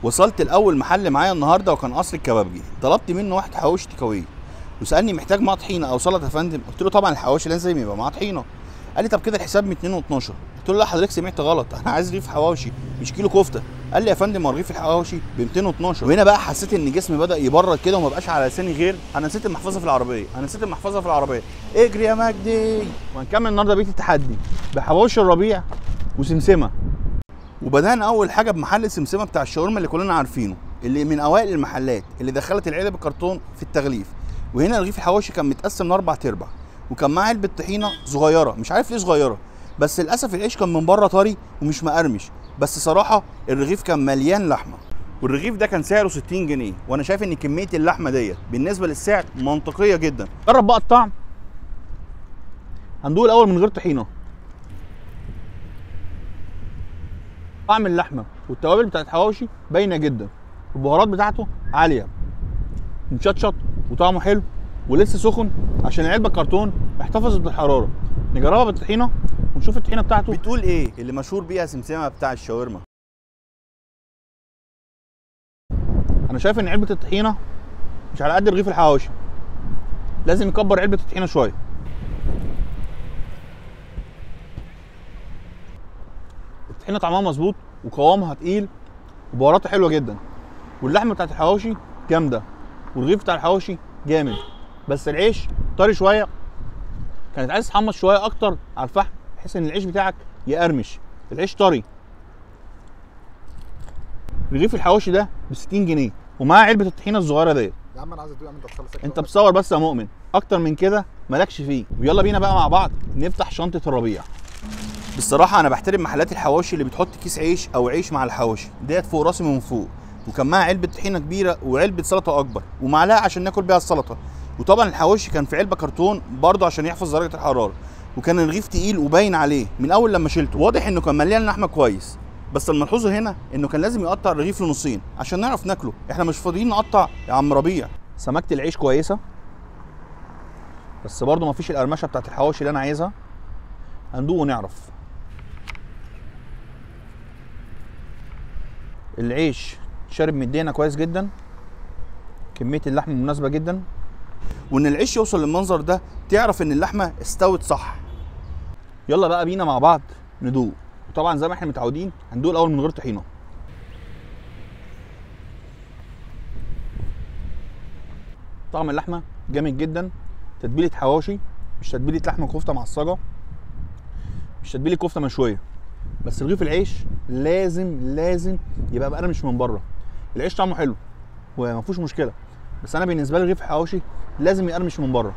وصلت الاول محل معايا النهارده وكان قصر الكبابجي. طلبت منه واحد حواوشي تيك اواي وسالني محتاج معاه طحينه او سلطه يا فندم. قلت له طبعا الحواوشي لازم يبقى معاه طحينه. قال لي طب كده الحساب ب 212. قلت له لا حضرتك سمعت غلط، انا عايز رغيف حواوشي مش كيلو كفته. قال لي يا فندم هو رغيف الحواوشي ب 212. وهنا بقى حسيت ان جسمي بدا يبرد كده وما بقاش على لساني غير انا نسيت المحفظه في العربيه، انا نسيت المحفظه في العربيه. اجري يا مجدي. وهنكمل النهارده بيت التحدي بحواوشي الربيع وسمسمه. وبدانا اول حاجه بمحل سمسمه بتاع الشاورما اللي كلنا عارفينه، اللي من اوائل المحلات اللي دخلت العلب الكرتون في التغليف. وهنا رغيف الحواوشي كان متقسم لاربع ارباع وكان معاه علبه طحينه صغيره، مش عارف ليه صغيره، بس للاسف العيش كان من بره طري ومش مقرمش، بس صراحه الرغيف كان مليان لحمه. والرغيف ده كان سعره 60 جنيه، وانا شايف ان كميه اللحمه ديت بالنسبه للسعر منطقيه جدا. جرب بقى الطعم. هندوق الاول من غير طحينه. طعم اللحمه والتوابل بتاعت الحواوشي باينه جدا، البهارات بتاعته عاليه، مشطشط وطعمه حلو ولسه سخن عشان العلبه الكرتون احتفظت بالحراره. نجربها بالطحينه ونشوف الطحينه بتاعته بتقول ايه اللي مشهور بيها سمسمه بتاع الشاورما. انا شايف ان علبه الطحينه مش على قد رغيف الحواوشي، لازم يكبر علبه الطحينه شويه. الطحينه طعمها مظبوط وقوامها تقيل وبهاراته حلوه جدا، واللحمه بتاعت الحواوشي جامده والرغيف بتاع الحواوشي جامد، بس العيش طري شويه، كانت عايز تحمص شويه اكتر على الفحم بحيث ان العيش بتاعك يقرمش. العيش طري. رغيف الحواوشي ده ب 60 جنيه ومعاه علبه الطحينه الصغيره ديت. يا عم انا عايز ادوق يا عم، انت بتخلص انت بتصور بس يا مؤمن، اكتر من كده مالكش فيه. ويلا بينا بقى مع بعض نفتح شنطه الربيع. بصراحه انا بحترم محلات الحواوشي اللي بتحط كيس عيش او عيش مع الحواوشي ديت فوق راسي من فوق، وكان معاها علبه طحينه كبيره وعلبه سلطه اكبر ومعلقه عشان ناكل بيها السلطه. وطبعا الحواوشي كان في علبه كرتون برضه عشان يحفظ درجه الحراره، وكان الرغيف تقيل وباين عليه من اول لما شلته، واضح انه كان مليان لحمه كويس. بس الملحوظه هنا انه كان لازم يقطع الرغيف لنصين عشان نعرف ناكله، احنا مش فاضيين نقطع يا عم ربيع. سمكه العيش كويسه بس برضه مفيش القرمشه بتاعت الحواوشي اللي انا عايزها. هندوق ونعرف. العيش شارب من ايدينا كويس جدا، كميه اللحم مناسبه جدا، وان العيش يوصل للمنظر ده تعرف ان اللحمه استوت صح. يلا بقى بينا مع بعض ندوق، وطبعا زي ما احنا متعودين هندوق الاول من غير طحينه. طعم اللحمه جامد جدا، تتبيله حواوشي مش تتبيله لحمه كفته معصجه، مش تتبيله كفته مشويه. بس رغيف العيش لازم يبقى مقرمش من بره. العيش طعمه حلو وما فيهوش مشكله، بس انا بالنسبه لي رغيف الحواوشي لازم يقرمش من بره.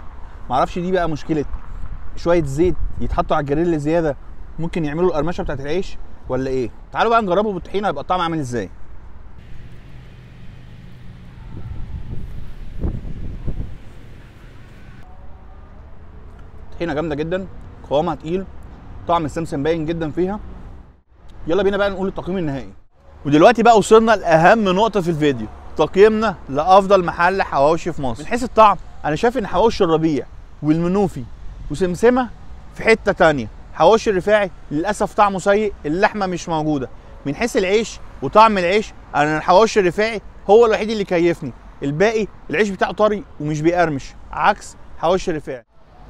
معرفش دي بقى مشكله شويه زيت يتحطوا على الجريل زياده ممكن يعملوا القرمشه بتاعت العيش ولا ايه. تعالوا بقى نجربه بالطحينه يبقى الطعم عامل ازاي. طحينه جامده جدا، قوامها تقيل، طعم السمسم باين جدا فيها. يلا بينا بقى نقول التقييم النهائي. ودلوقتي بقى وصلنا لاهم نقطه في الفيديو، تقييمنا لافضل محل حواوشي في مصر. من حيث الطعم انا شايف ان حواوشي الربيع والمنوفي وسمسمه في حته تانية. حواوشي الرفاعي للاسف طعمه سيء، اللحمه مش موجوده. من حيث العيش وطعم العيش انا الحواوشي الرفاعي هو الوحيد اللي كيفني، الباقي العيش بتاعه طري ومش بيقرمش عكس حواوشي الرفاعي.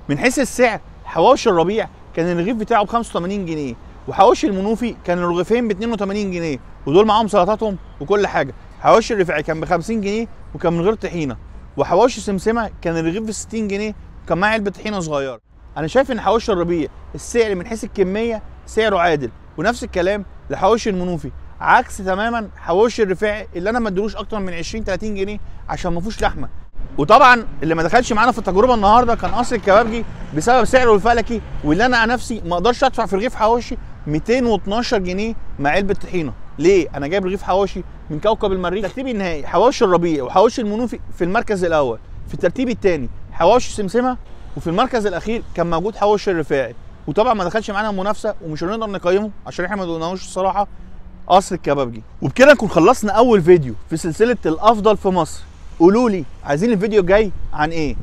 من حيث السعر حواوشي الربيع كان الرغيف بتاعه ب 85 جنيه، وحواوشي المنوفي كان الرغيفين ب 82 جنيه ودول معاهم سلطاتهم وكل حاجه. حواوشي الرفاعي كان ب 50 جنيه وكان من غير طحينه، وحواوشي سمسمه كان الرغيف ب 60 جنيه وكان معاه علبه طحينه صغيره. انا شايف ان حواوشي الربيع السعر من حيث الكميه سعره عادل، ونفس الكلام لحواوشي المنوفي، عكس تماما حواوشي الرفاعي اللي انا ما ادلوش اكتر من 20 30 جنيه عشان ما فيهوش لحمه. وطبعا اللي ما دخلش معانا في التجربه النهارده كان قصر الكبابجي بسبب سعره الفلكي، واللي انا نفسي ما اقدرش ادفع في رغيف حواوشي 212 جنيه مع علبه طحينه. ليه؟ انا جايب رغيف حواوشي من كوكب المريخ. ترتيبي النهائي حواوشي الربيع وحواوشي المنوفي في المركز الاول، في الترتيب الثاني حواوشي سمسمه، وفي المركز الاخير كان موجود حواوشي الرفاعي. وطبعا ما دخلش معانا منافسه ومش هنقدر نقيمه عشان احنا ما دقناهوش الصراحه قصر الكبابجي. وبكده نكون خلصنا اول فيديو في سلسله الافضل في مصر. قولوا لي عايزين الفيديو الجاي عن ايه؟